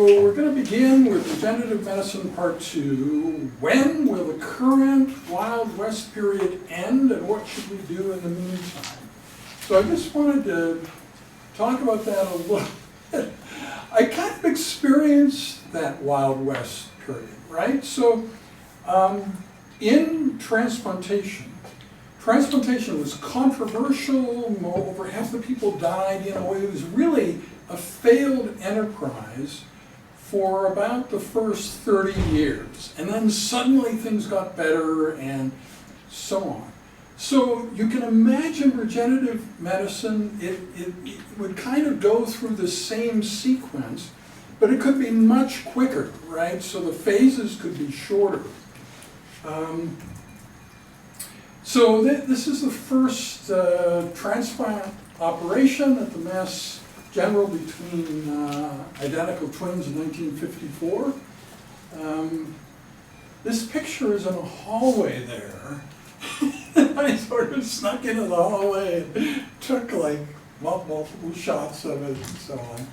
we're going to begin with Regenerative Medicine Part 2. When will the current Wild West period end, and what should we do in the meantime? So I just wanted to talk about that a little bit. I kind of experienced that Wild West period, right? So in transplantation was controversial. Over half the people died. You know, it was really a failed enterprise for about the first 30 years. And then suddenly things got better and so on. So you can imagine regenerative medicine, it would kind of go through the same sequence, but it could be much quicker, right? So the phases could be shorter. So this is the first transplant operation at the Mass General between identical twins in 1954. This picture is in a hallway there. I sort of snuck into the hallway and took like multiple shots of it and so on.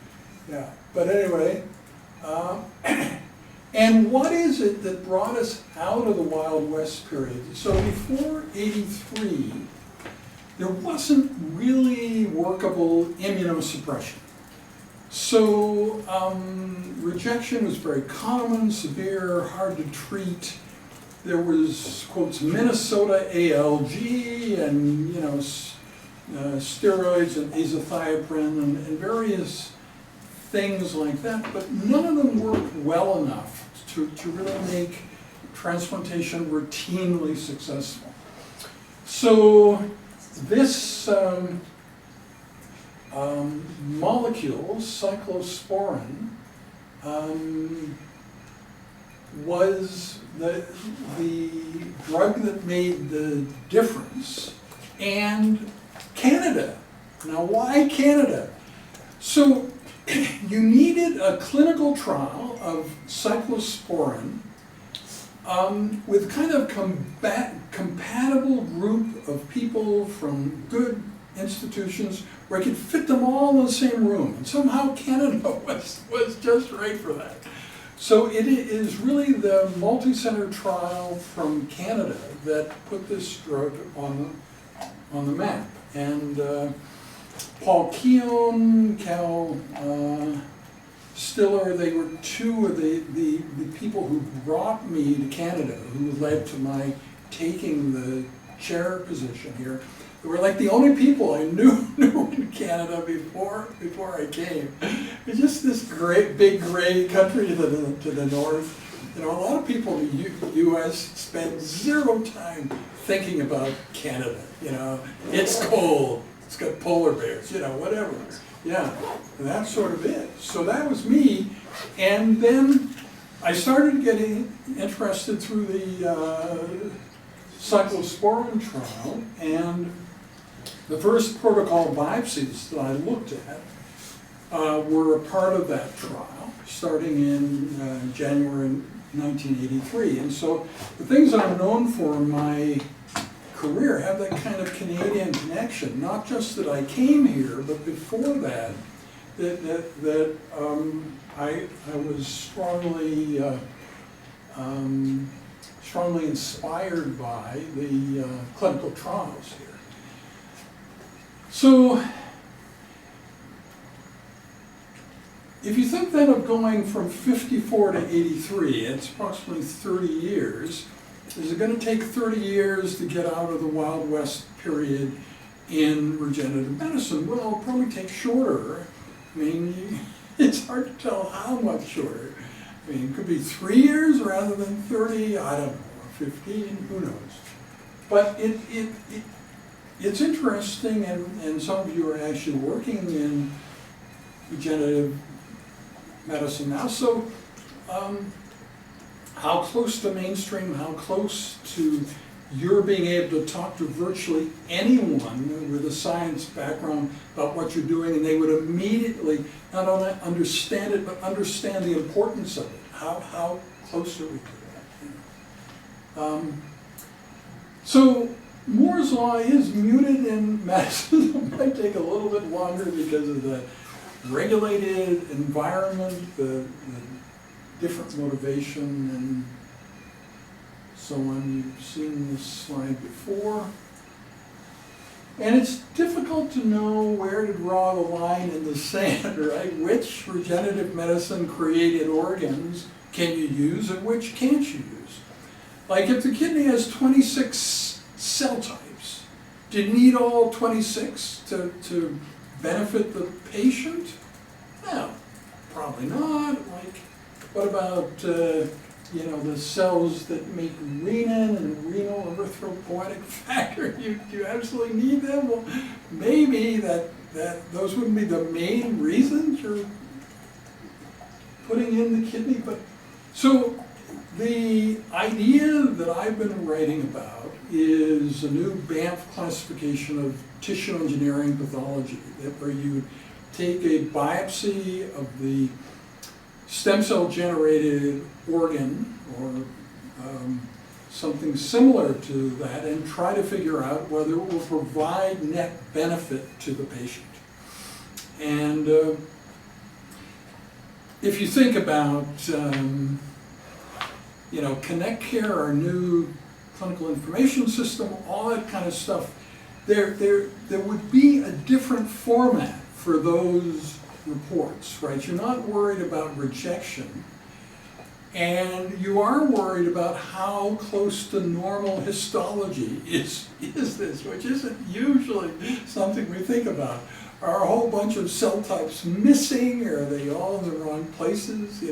Yeah, but anyway, and what is it that brought us out of the Wild West period? So before '83, there wasn't really workable immunosuppression. So rejection was very common, severe, hard to treat. There was, quotes, Minnesota ALG and, you know, steroids and azathioprine and various things like that, but none of them worked well enough to really make transplantation routinely successful. So this molecule, cyclosporin, was the drug that made the difference, and Canada. Now, why Canada? So you needed a clinical trial of cyclosporin with kind of compatible group of people from good institutions where I could fit them all in the same room. And somehow Canada was just right for that. So it is really the multi-center trial from Canada that put this drug on the map. And Paul Keown, Cal Stiller, they were two of the people who brought me to Canada, who led to my taking the chair position here. They were like the only people I knew in Canada before I came. It's just this great big gray country to the north. You know, a lot of people in the U.S. spend zero time thinking about Canada. You know, it's cold, it's got polar bears, you know, whatever. Yeah, and that's sort of it. So that was me, and then I started getting interested through the cyclosporin trial, and the first protocol biopsies that I looked at were a part of that trial, starting in January 1983. And so the things I'm known for in my career have that kind of Canadian connection. Not just that I came here, but before that, I was strongly inspired by the clinical trials here. So, if you think then of going from 54 to 83, it's approximately 30 years. Is it going to take 30 years to get out of the Wild West period in regenerative medicine? Well, it'll probably take shorter. I mean, it's hard to tell how much shorter. I mean, it could be 3 years rather than 30, I don't know, 15, who knows. But it's interesting, and some of you are actually working in regenerative medicine now. So how close to mainstream, how close to you're being able to talk to virtually anyone with a science background about what you're doing, and they would immediately not only understand it, but understand the importance of it. How close are we to that? So Moore's law is muted in medicine. It might take a little bit longer because of the regulated environment, the different motivation and so on. You've seen this slide before. And it's difficult to know where to draw the line in the sand, right? Which regenerative medicine created organs can you use and which can't you use? Like if the kidney has 26 cell types, do you need all 26 to benefit the patient? No, probably not. Like, what about the cells that make renin and renal erythropoietic factor? Do you absolutely need them? Well, maybe that those wouldn't be the main reasons you're putting in the kidney. But so the idea that I've been writing about is a new Banff classification of tissue engineering pathology, where you take a biopsy of the stem cell generated organ or something similar to that and try to figure out whether it will provide net benefit to the patient. And if you think about Connect Care, our new clinical information system, all that kind of stuff, there would be a different format for those reports, right? You're not worried about rejection, and you are worried about how close to normal histology is this, which isn't usually something we think about. Are a whole bunch of cell types missing? Are they all in the wrong places?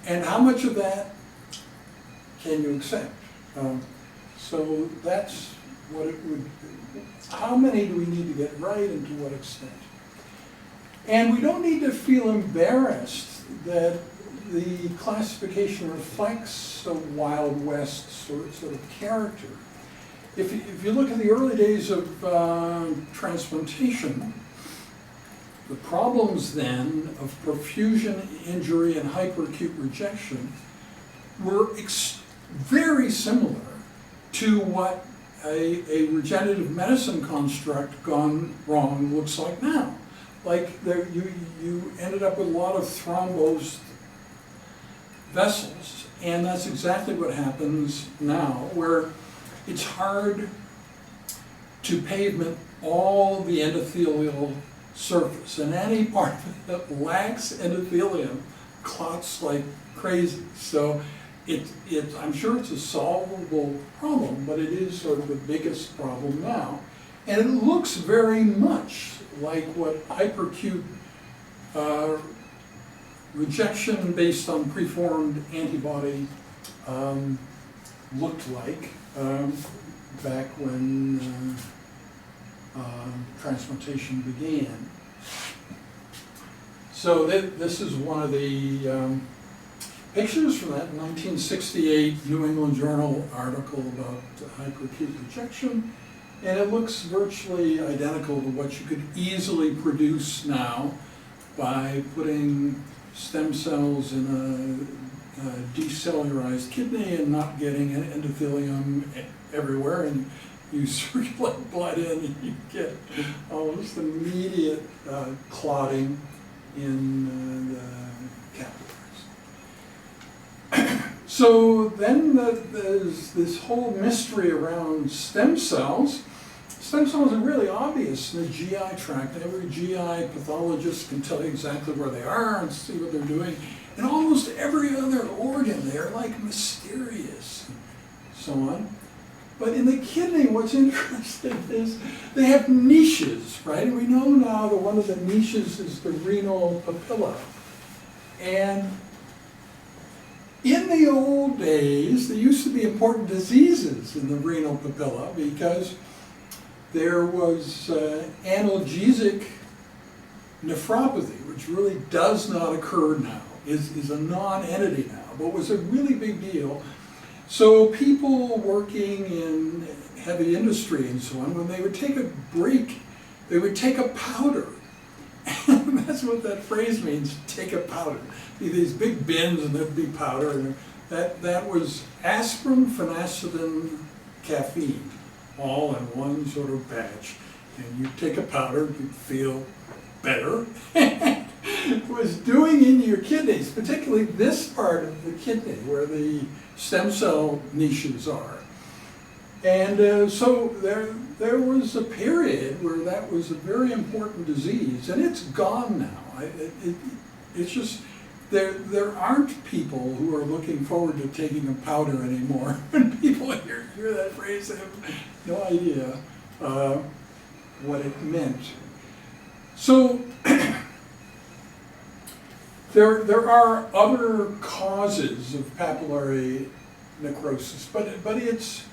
And how much of that can you accept? So that's what it would. How many do we need to get right, and to what extent? And we don't need to feel embarrassed that the classification reflects a Wild West sort of character. If you look at the early days of transplantation, the problems then of perfusion injury and hyperacute rejection were very similar to what a regenerative medicine construct gone wrong looks like now. Like you ended up with a lot of thrombosed vessels, and that's exactly what happens now, where it's hard to pavement all the endothelial surface, and any part that lacks endothelium clots like crazy. So I'm sure it's a solvable problem, but it is sort of the biggest problem now. And it looks very much like what hyperacute rejection based on preformed antibody looked like back when transplantation began. So this is one of the pictures from that 1968 New England Journal article about hyperacute rejection. And it looks virtually identical to what you could easily produce now by putting stem cells in a decellularized kidney and not getting an endothelium everywhere, and you circulate blood in and you get almost immediate clotting in the capillaries. So then there's this whole mystery around stem cells. Stem cells are really obvious in the GI tract. Every GI pathologist can tell you exactly where they are and see what they're doing. And almost every other organ, they're like mysterious, and so on. But in the kidney, what's interesting is they have niches, right? And we know now that one of the niches is the renal papilla. And in the old days, there used to be important diseases in the renal papilla because there was analgesic nephropathy, which really does not occur now, is a non-entity now, but was a really big deal. So people working in heavy industry and so on, when they would take a break, they would take a powder. And that's what that phrase means, take a powder. Be these big bins and there'd be powder. And that was aspirin, phenacetin, caffeine, all in one sort of batch. And you take a powder, you feel better. was doing in your kidneys, particularly this part of the kidney where the stem cell niches are. And so there was a period where that was a very important disease, and it's gone now. It's just, there aren't people who are looking forward to taking a powder anymore. When people hear that phrase, they have no idea what it meant. So there are other causes of papillary necrosis, but it's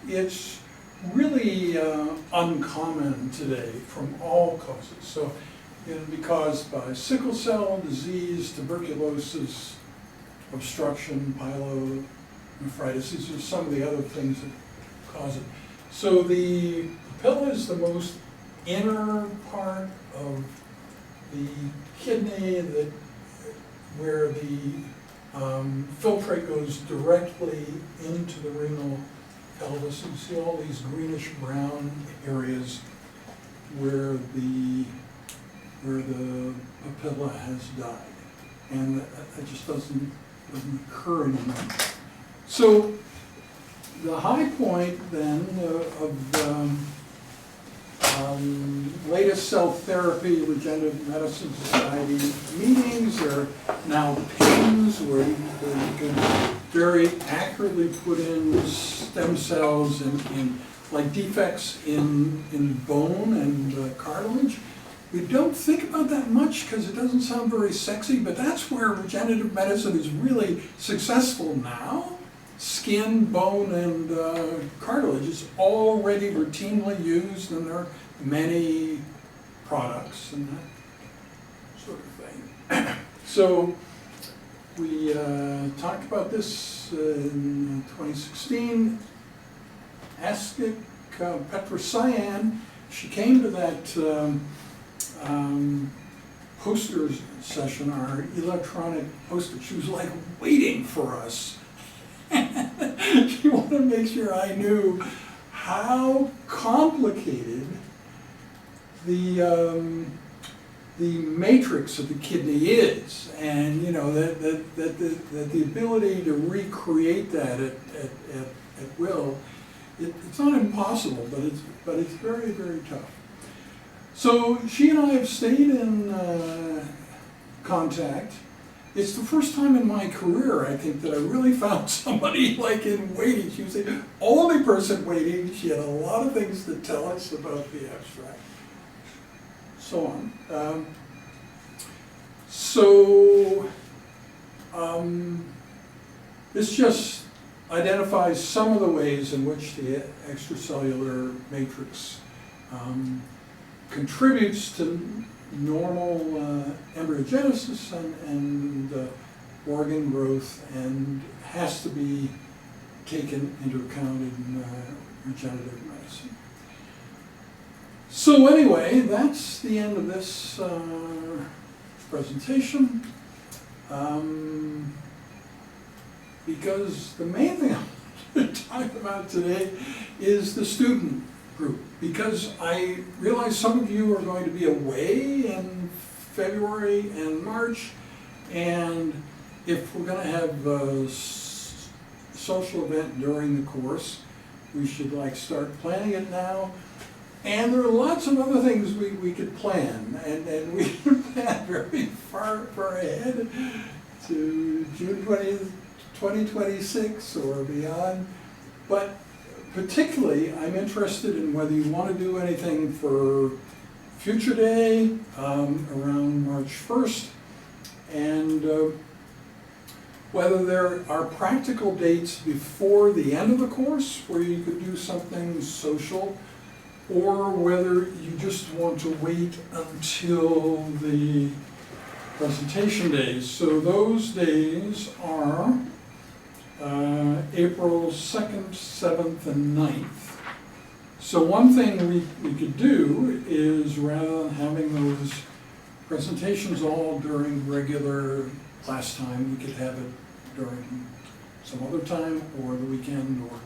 really uncommon today from all causes. So it can be caused by sickle cell disease, tuberculosis, obstruction, pyelonephritis. These are some of the other things that cause it. So the papilla is the most inner part of the kidney where the filtrate goes directly into the renal pelvis. You see all these greenish brown areas where the papilla has died, and that just doesn't occur anymore. So the high point then of latest cell therapy, regenerative medicine society meetings, there are now pins where you can very accurately put in stem cells in like defects in bone and cartilage. We don't think about that much because it doesn't sound very sexy, but that's where regenerative medicine is really successful now. Skin, bone, and cartilage is already routinely used, and there are many products and that sort of thing. So we talked about this in 2016. Asked Petra Sian, she came to that poster session, our electronic poster. She was like waiting for us. She wanted to make sure I knew how complicated the matrix of the kidney is, and you know that the ability to recreate that at will, it's not impossible, but it's very, very tough. So she and I have stayed in contact. It's the first time in my career, I think, that I really found somebody like in waiting. She was the only person waiting. She had a lot of things to tell us about the abstract, so on. This just identifies some of the ways in which the extracellular matrix contributes to normal embryogenesis and organ growth, and has to be taken into account in regenerative medicine. So anyway, that's the end of this presentation. Because the main thing I want to talk about today is the student group, because I realize some of you are going to be away in February and March, and if we're going to have a social event during the course, we should start planning it now. And there are lots of other things we could plan, and we can plan very far ahead to June 20th, 2026 or beyond. But particularly, I'm interested in whether you want to do anything for Future Day around March 1st, and whether there are practical dates before the end of the course where you could do something social, or whether you just want to wait until the presentation days. So those days are April 2nd, 7th, and 9th. So one thing we could do is, rather than having those presentations all during regular class time, we could have it during some other time, or the weekend, or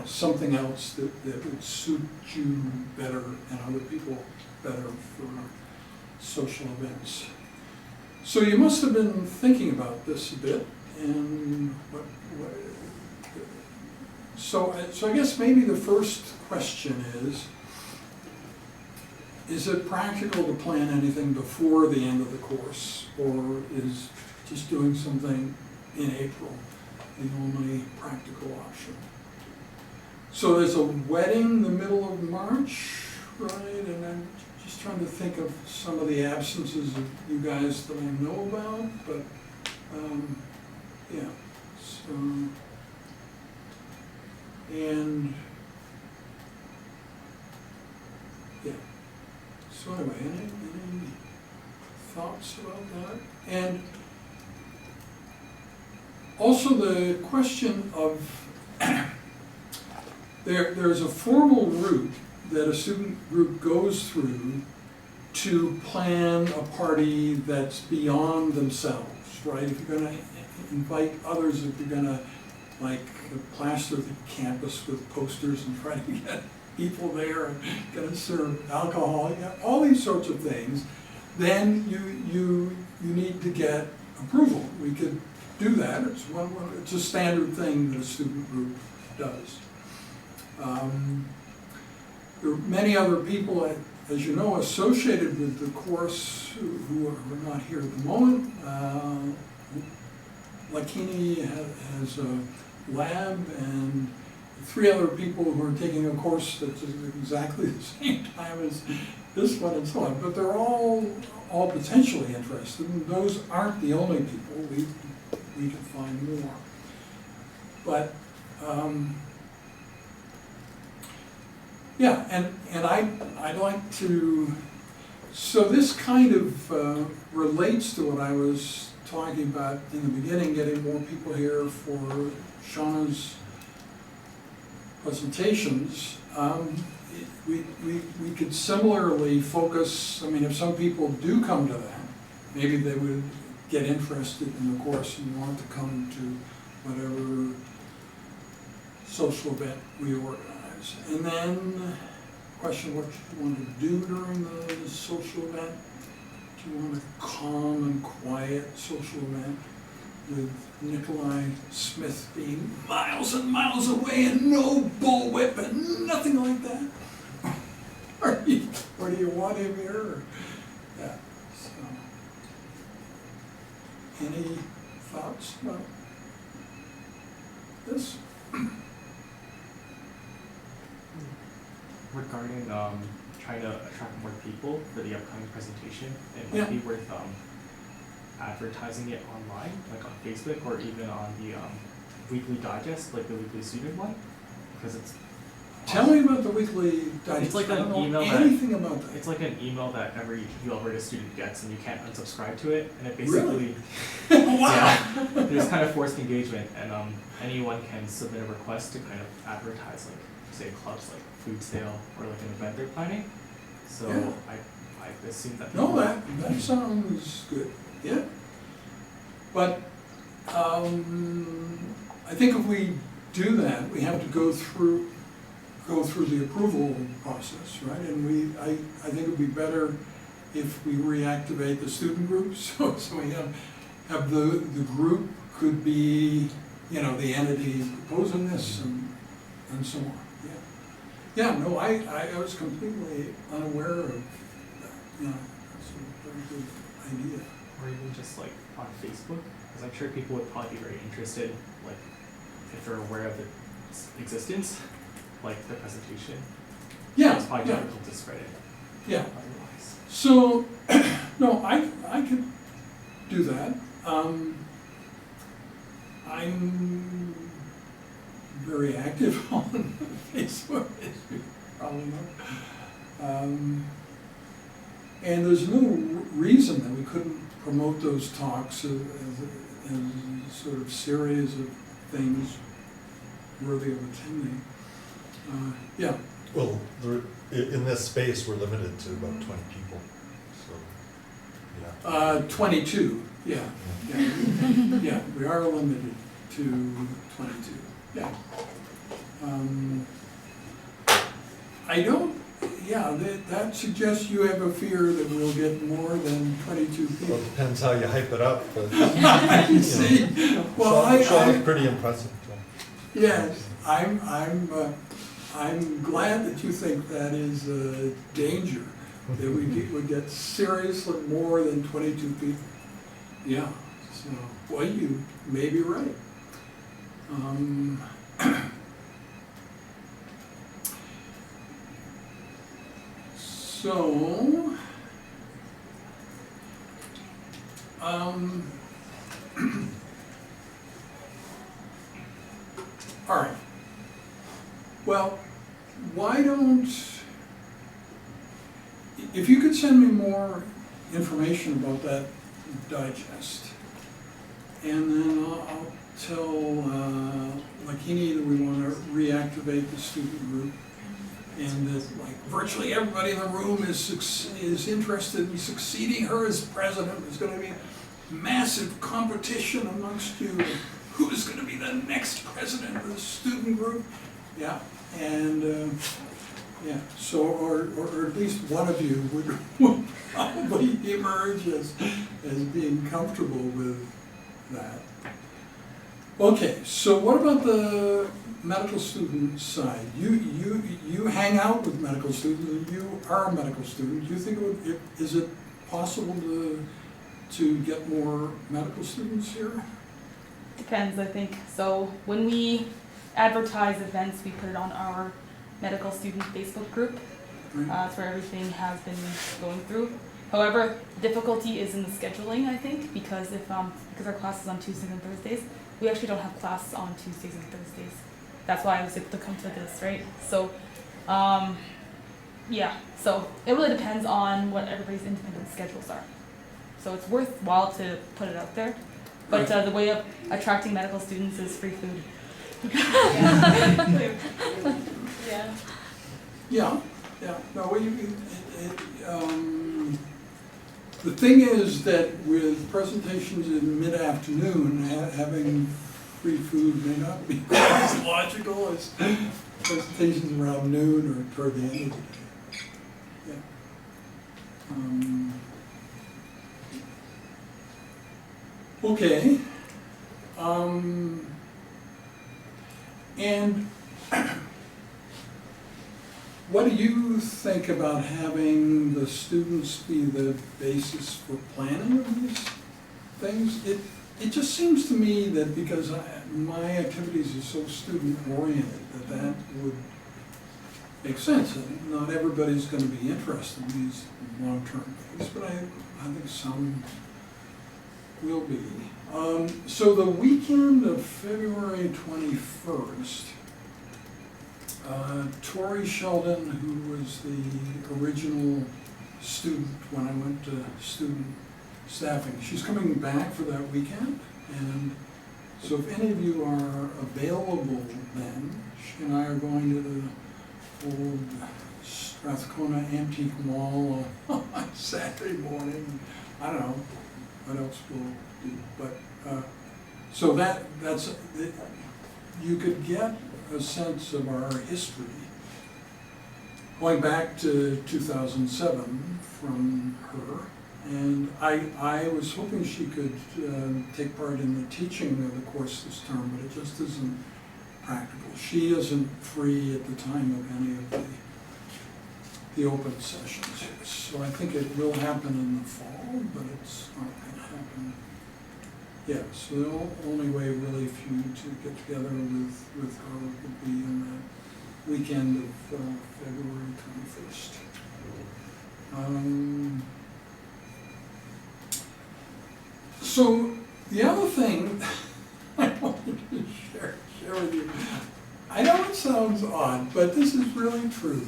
something else that would suit you better and other people better for social events. So you must have been thinking about this a bit, and so I guess maybe the first question is it practical to plan anything before the end of the course, or is just doing something in April the only practical option? So there's a wedding the middle of March, right? And I'm just trying to think of some of the absences of you guys that I know about, but yeah. So, and yeah. So anyway, any thoughts about that? And also the question of there's a formal route that a student group goes through to plan a party that's beyond themselves, right? If you're going to invite others, if you're going to like plaster the campus with posters and try to get people there and going to serve alcohol, all these sorts of things, then you need to get approval. We could do that. It's a standard thing that a student group does. There are many other people, as you know, associated with the course who are not here at the moment. Lakini has a lab, and 3 other people who are taking a course that's exactly the same time as this one and so on. But they're all potentially interested, and those aren't the only people. We can find more. But yeah, and I'd like to, so this kind of relates to what I was talking about in the beginning, getting more people here for Shauna's presentations. We could similarly focus, I mean, if some people do come to that, maybe they would get interested in the course and want to come to whatever social event we organize. And then, question what you want to do during the social event. Do you want a calm and quiet social event with Nikolai Smith being miles and miles away and no bullwhip and nothing like that? Or do you want him here? Or, yeah, so. Any thoughts about this? Regarding trying to attract more people for the upcoming presentation, it might be worth advertising it online, like on Facebook or even on the weekly digest, like the weekly student one, because it's. Tell me about the weekly digest. It's like an email anything about that. It's like an email that every Alberta student gets, and you can't unsubscribe to it, and it basically. Really? Wow. Yeah, there's kind of forced engagement, and anyone can submit a request to kind of advertise, like say clubs like food sale or like an event they're planning. So yeah. I assume that. No, that sounds good. Yeah. But I think if we do that, we have to go through the approval process, right? And I think it would be better if we reactivate the student groups. So we have the group could be, you know, the entity proposing this and so on. Yeah, no, I was completely unaware of that. Yeah, that's a very good idea. Or even just like on Facebook, because I'm sure people would probably be very interested, like if they're aware of its existence, like the presentation. Yeah, it's probably difficult to spread it. Yeah. Otherwise. So, no, I could do that. I'm very active on Facebook, as you probably know. And there's no reason that we couldn't promote those talks as a sort of series of things worthy of attending. Yeah. Well, in this space, we're limited to about 20 people, so, yeah. 22, yeah. Yeah, we are limited to 22. Yeah. I don't, yeah, that suggests you have a fear that we'll get more than 22 Well, people. it depends how you hype it up, but, You see, well, Sean, pretty impressive. So. yes, I'm glad that you think that is a danger, that would get seriously more than 22 people. Yeah, so, well, you may be right. So, all right. Well, why don't, if you could send me more information about that digest, and then I'll tell Lakini that we want to reactivate the student group, and that like virtually everybody in the room is interested in succeeding her as president. There's going to be massive competition amongst you. Who's going to be the next president of the student group? Yeah, and yeah. So, or at least one of you would probably emerge as being comfortable with that. Okay, so what about the medical student side? You hang out with medical students, and you are a medical student. Do you think is it possible to get more medical students here? Depends, I think. So when we advertise events, we put it on our medical student Facebook group. Right. That's where everything has been going through. However, difficulty is in the scheduling, I think, because because our class is on Tuesdays and Thursdays, we actually don't have class on Tuesdays and Thursdays. That's why I was able to come to this, right? So, yeah. So it really depends on what everybody's independent schedules are. So it's worthwhile to put it out there. But the way of attracting medical students is free food. Yeah. Yeah. No, the thing is that with presentations in mid-afternoon, having free food may not be as logical as presentations around noon or toward the end of the day. Yeah. Okay. And what do you think about having the students be the basis for planning of these things? It just seems to me that because my activities are so student-oriented that would make sense. Not everybody's going to be interested in these long-term things, but I think some will be. So the weekend of February 21st, Tori Sheldon, who was the original student when I went to student staffing, she's coming back for that weekend. And so if any of you are available then, she and I are going to the old Strathcona Antique Mall on Saturday morning. I don't know what else we'll do, but so that's you could get a sense of our history going back to 2007 from her, and I was hoping she could take part in the teaching of the course this term, but it just isn't practical. She isn't free at the time of any of the open sessions here, so I think it will happen in the fall, but it's not going to happen. Yeah, so the only way really for you to get together with her would be in that weekend of February 21st. So the other thing I wanted to share with you, I know it sounds odd, but this is really true.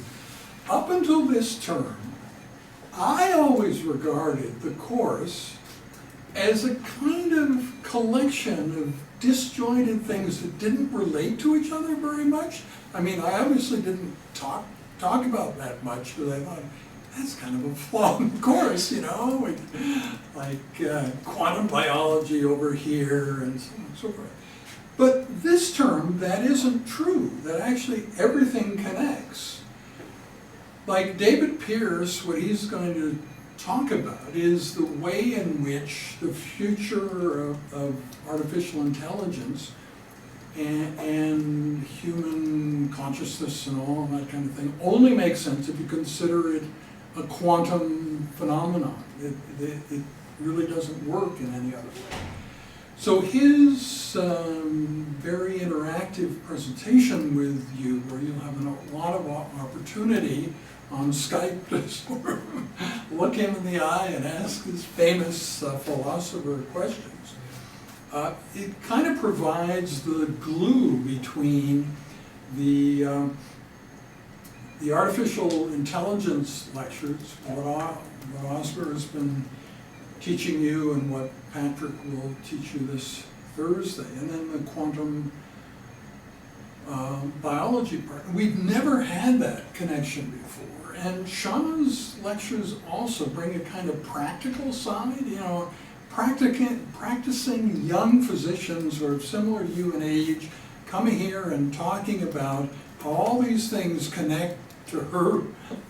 Up until this term, I always regarded the course as a kind of collection of disjointed things that didn't relate to each other very much. I mean, I obviously didn't talk about that much because I thought, that's kind of a flawed course, you know, like quantum biology over here and so on and so forth. But this term, that isn't true, that actually everything connects. like David Pierce, what he's going to talk about is the way in which the future of artificial intelligence and human consciousness and all that kind of thing only makes sense if you consider it a quantum phenomenon. It really doesn't work in any other way. So his very interactive presentation with you, where you'll have a lot of opportunity on Skype to sort of look him in the eye and ask his famous philosopher questions. It kind of provides the glue between the artificial intelligence lectures, what Oscar has been teaching you and what Patrick will teach you this Thursday, and then the quantum biology part. We've never had that connection before, and Shauna's lectures also bring a kind of practical side, you know, practicing young physicians who are similar to you in age, coming here and talking about how all these things connect to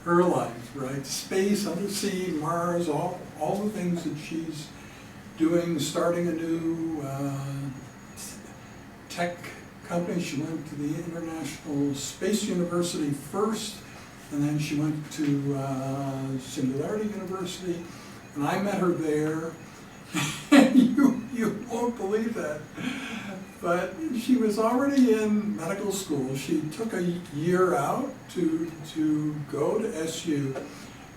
her life, right? Space, undersea, Mars, all the things that she's doing, starting a new tech company. She went to the International Space University first, and then she went to Singularity University, and I met her there. You won't believe that, but she was already in medical school. She took a year out to go to SU,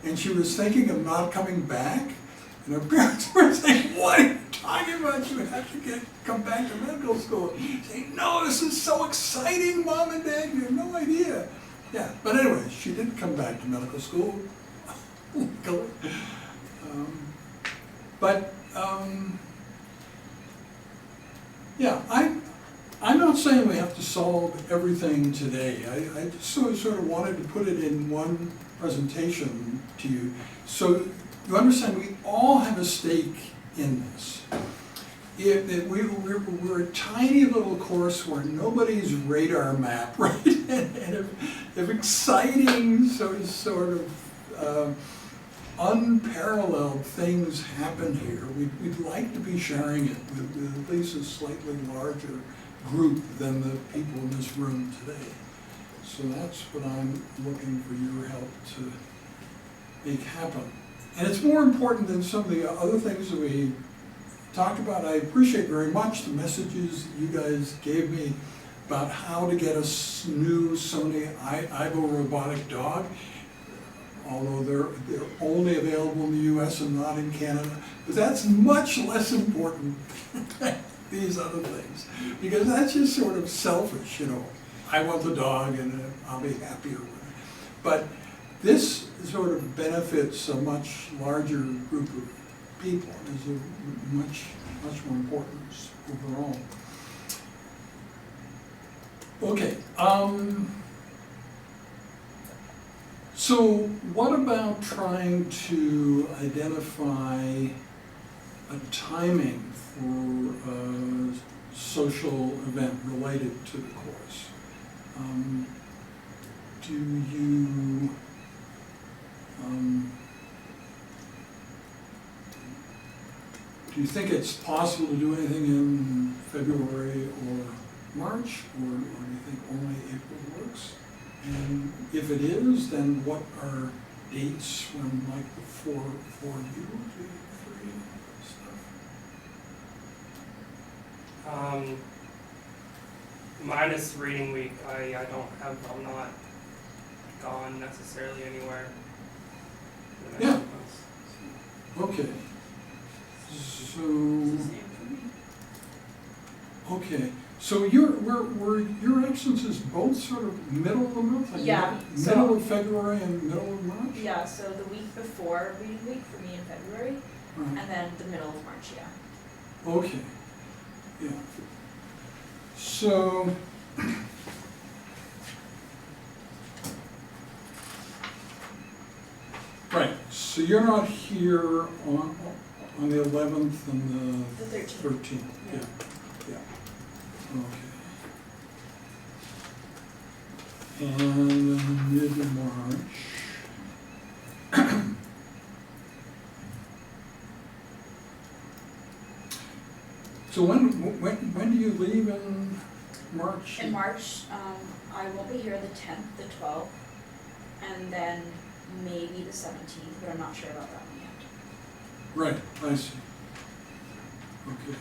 and she was thinking of not coming back. And her parents were saying, "What are you talking about? You have to come back to medical school." She's saying, "No, this is so exciting, Mom and Dad. You have no idea." Yeah, but anyway, she didn't come back to medical school. Yeah, I'm not saying we have to solve everything today. I just sort of wanted to put it in one presentation to you, so you understand we all have a stake in this. We're a tiny little course where nobody's radar map, right? And if exciting sort of unparalleled things happen here, we'd like to be sharing it with at least a slightly larger group than the people in this room today. So that's what I'm looking for your help to make happen. And it's more important than some of the other things that we talked about. I appreciate very much the messages you guys gave me about how to get a new Sony Ivo robotic dog, although they're only available in the US and not in Canada. But that's much less important than these other things, because that's just sort of selfish, you know. I want the dog and I'll be happier with it. But this sort of benefits a much larger group of people, is a much more important overall. Okay, so what about trying to identify a timing for a social event related to the course? Do you think it's possible to do anything in February or March, or do you think only April works? And if it is, then what are dates when, like, for you, for you stuff? Minus reading week, I'm not gone necessarily anywhere. in the next Yeah. few months. Okay. So, okay, so your absence is both sort of middle of the month? Like Yeah, middle of February and middle of March? Yeah, so the week before reading week for me in February, Right. and then the middle of March, yeah. Okay, yeah. So, right, so you're not here on the 11th and The the 13th. 13th? Yeah. Yeah, okay. And mid-March. So when do you leave in March? In March, I won't be here the 10th, the 12th, and then maybe the 17th, but I'm not sure about that one yet. Right, I see. Okay.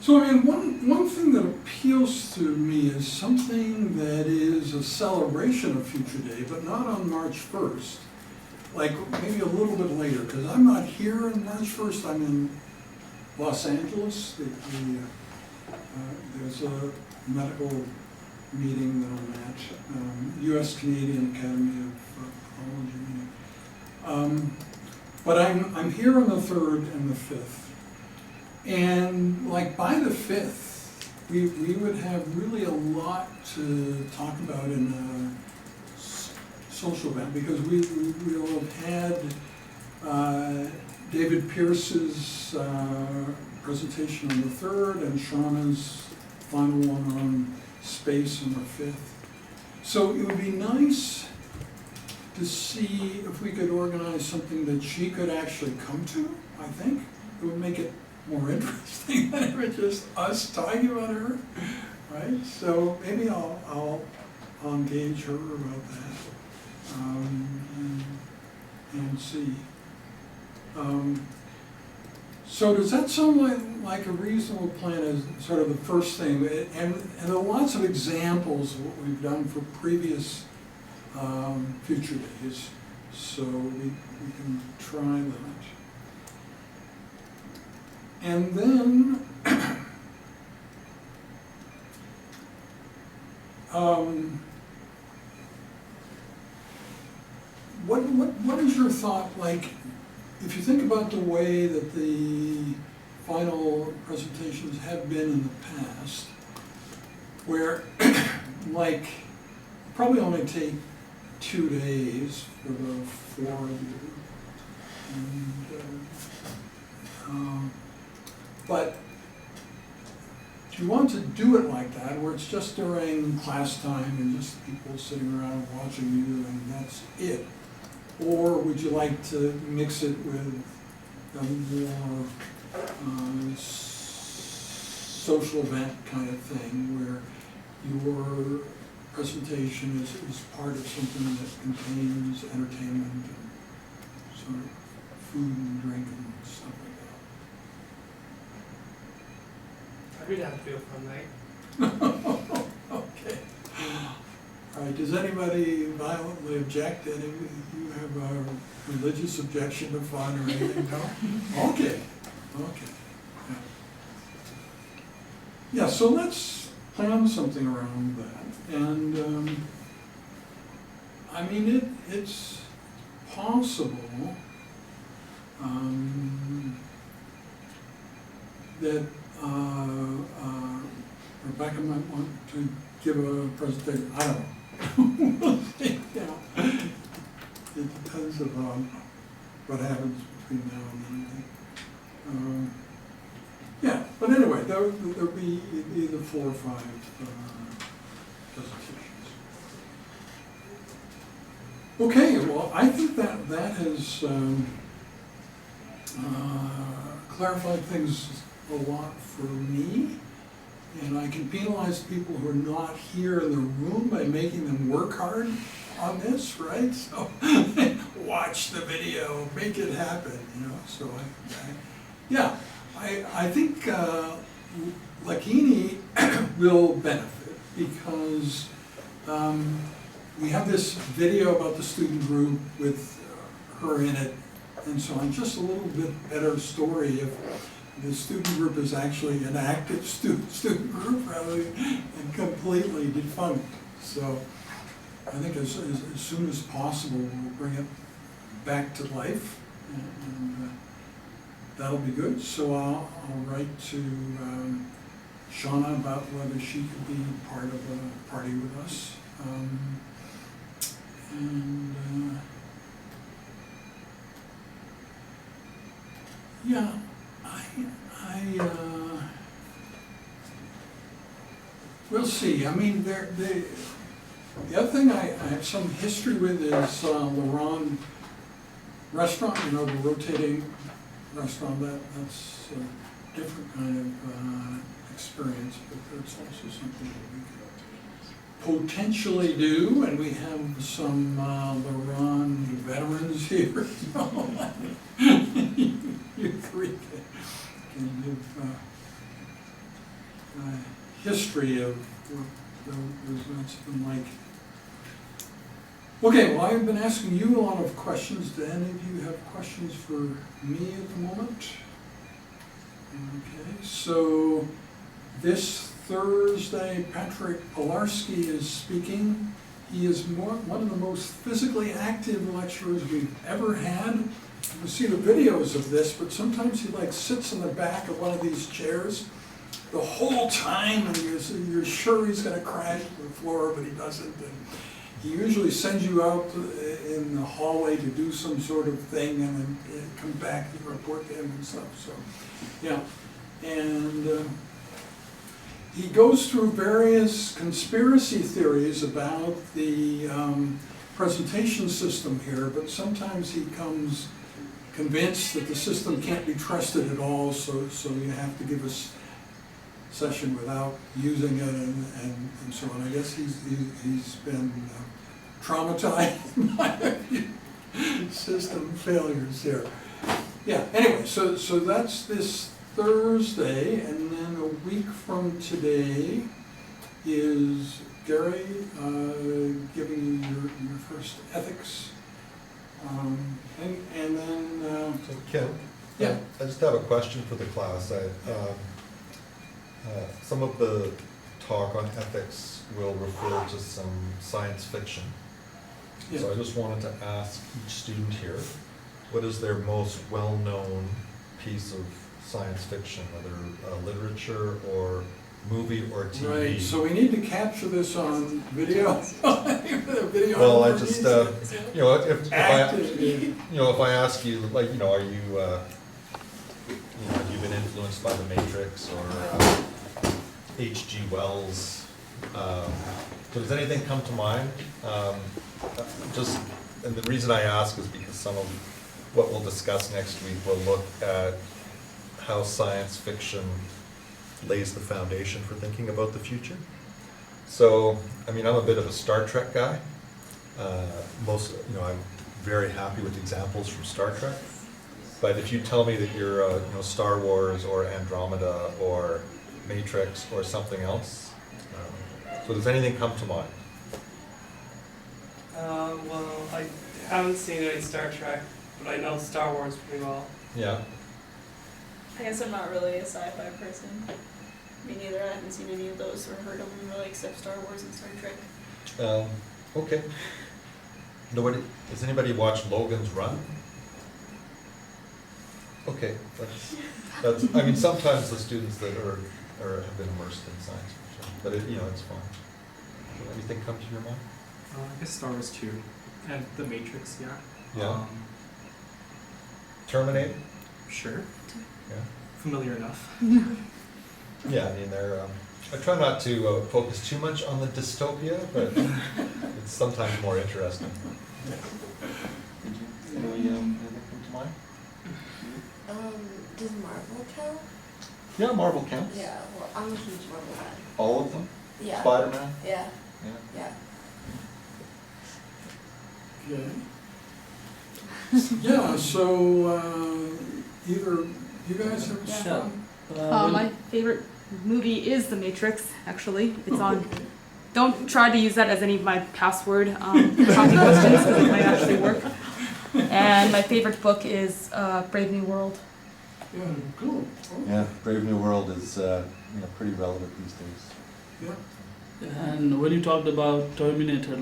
So I mean, one thing that appeals to me is something that is a celebration of Future Day, but not on March 1st. Like maybe a little bit later, because I'm not here on March 1st, I'm in Los Angeles. There's a medical meeting that I'm at, U.S. Canadian Academy of Pathology meeting. But I'm here on the 3rd and the 5th. And like by the 5th, we would have really a lot to talk about in a social event, because we'll have had David Pierce's presentation on the 3rd and Shauna's final one on space on the 5th. So it would be nice to see if we could organize something that she could actually come to, I think. It would make it more interesting than if it's just us talking about her, right? So maybe I'll engage her about that and see. So does that sound like a reasonable plan as sort of the first thing? And there are lots of examples of what we've done for previous Future Days, so we can try that. And then, what is your thought, like, if you think about the way that the final presentations have been in the past, where, like, probably only take 2 days for the 4 of you, and, but do you want to do it like that, where it's just during class time and just people sitting around watching you and that's it? Or would you like to mix it with a more social event kind of thing, where your presentation is part of something that contains entertainment and sort of food and drink and stuff like I think that'd be a fun night. Okay. All right, does anybody violently object? Any, you have a religious objection to fun or anything? No? Okay, okay. Yeah, so let's plan something around that. And, I mean, it's possible that Rebecca might want to give a presentation. I don't know. We'll see, you know. It depends on what happens between now and then. Yeah, but anyway, there'll be either 4 or 5 presentations. Okay, well, I think that has clarified things a lot for me, and I can penalize people who are not here in the room by making them work hard on this, right? So watch the video, make it happen, you know. So I think Lakini will benefit, because we have this video about the student group with her in it, and so on. Just a little bit better story if the student group is actually an active student group rather than completely defunct. So I think as soon as possible, we'll bring it back to life, and that'll be good. So I'll write to Shauna about whether she could be part of a party with us. Yeah, we'll see. I mean, The other thing I have some history with is Laurent restaurant, you know, the rotating restaurant. That's a different kind of experience, but that's also something that we could potentially do. And we have some Laurent veterans here. You three can give history of what those events have been like. Okay, well, I've been asking you a lot of questions. Do any of you have questions for me at the moment? Okay, so this Thursday, Patrick Pilarski is speaking. He is one of the most physically active lecturers we've ever had. You can see the videos of this, but sometimes he like sits in the back of one of these chairs the whole time, and you're sure he's going to crash to the floor, but he doesn't. And he usually sends you out in the hallway to do some sort of thing, and then come back and report to him and stuff. So, yeah, and he goes through various conspiracy theories about the presentation system here, but sometimes he comes convinced that the system can't be trusted at all, so you have to give us session without using it and so on. I guess he's been traumatized by a few system failures here. Yeah, anyway, so that's this Thursday, and then a week from today is Gary giving you your first ethics. And then So Ken, yeah. I just have a question for the class. Some of the talk on ethics will refer to some science fiction. Yeah. So I just wanted to ask each student here, what is their most well-known piece of science fiction, whether literature or movie or TV? Right, so we need to capture this on video. Video. Well, I just, you know, if I ask you, like, you know, are you, have you been influenced by The Matrix or H.G. Wells? So does anything come to mind? And the reason I ask is because some of what we'll discuss next week will look at how science fiction lays the foundation for thinking about the future. So, I mean, I'm a bit of a Star Trek guy. I'm very happy with examples from Star Trek. But if you tell me that you're, Star Wars or Andromeda or Matrix or something else, so does anything come to mind? Well, I haven't seen any Star Trek, but I know Star Wars pretty well. Yeah. I guess I'm not really a sci-fi person. Me neither. I haven't seen any of those or heard of them really, except Star Wars and Star Trek. Okay. Nobody? Does anybody watch Logan's Run? Okay, that's. I mean, sometimes the students that are have been immersed in science fiction, but it's fine. So anything come to your mind? I guess Star Wars 2 and The Matrix, yeah. Yeah. Terminator? Sure. Yeah. Familiar enough. Yeah, I mean, I try not to focus too much on the dystopia, but it's sometimes more interesting. Anything come to mind? Does Marvel count? Yeah, Marvel counts. Yeah, well, I'm a huge Marvel fan. All of them? Yeah. Spider-Man? Yeah, Yeah. yeah. Okay. Yeah, so either you guys have a Yeah. strong? My favorite movie is The Matrix, actually. It's on. Don't try to use that as any of my password copy questions, because it might actually work. And my favorite book is Brave New World. Yeah, cool. Yeah, Brave New World is pretty relevant these days. Yeah. And when you talked about Terminator,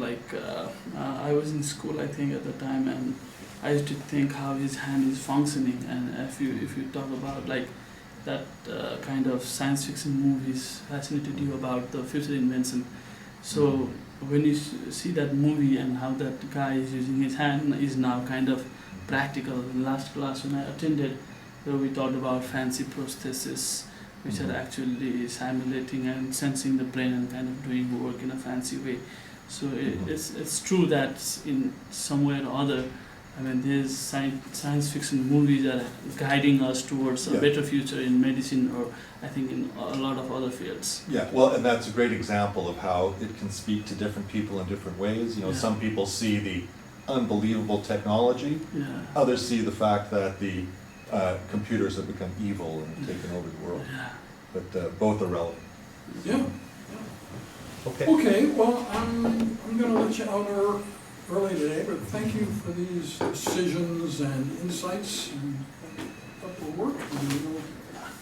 I was in school, I think, at the time, and I used to think how his hand is functioning. And if you talk about that kind of science fiction movies fascinated you about the future invention. So when you see that movie and how that guy is using his hand is now kind of practical. In last class when I attended, where we talked about fancy prostheses, which are actually simulating and sensing the brain and kind of doing work in a fancy way. So it's true that in some way or other, I mean, there's science fiction movies that are guiding us towards a Yeah. better future in medicine, or I think in a lot of other fields. Yeah, well, and that's a great example of how it can speak to different people in different ways. You know, Yeah. some people see the unbelievable technology, Yeah. others see the fact that the computers have become evil and taken over the world. Yeah. But both are relevant. Yeah. Okay. Okay, well, I'm gonna let you out early today, but thank you for these decisions and insights and that will work, and we'll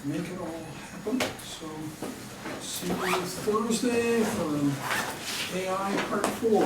make it all happen. So, see you Thursday for AI Part 4.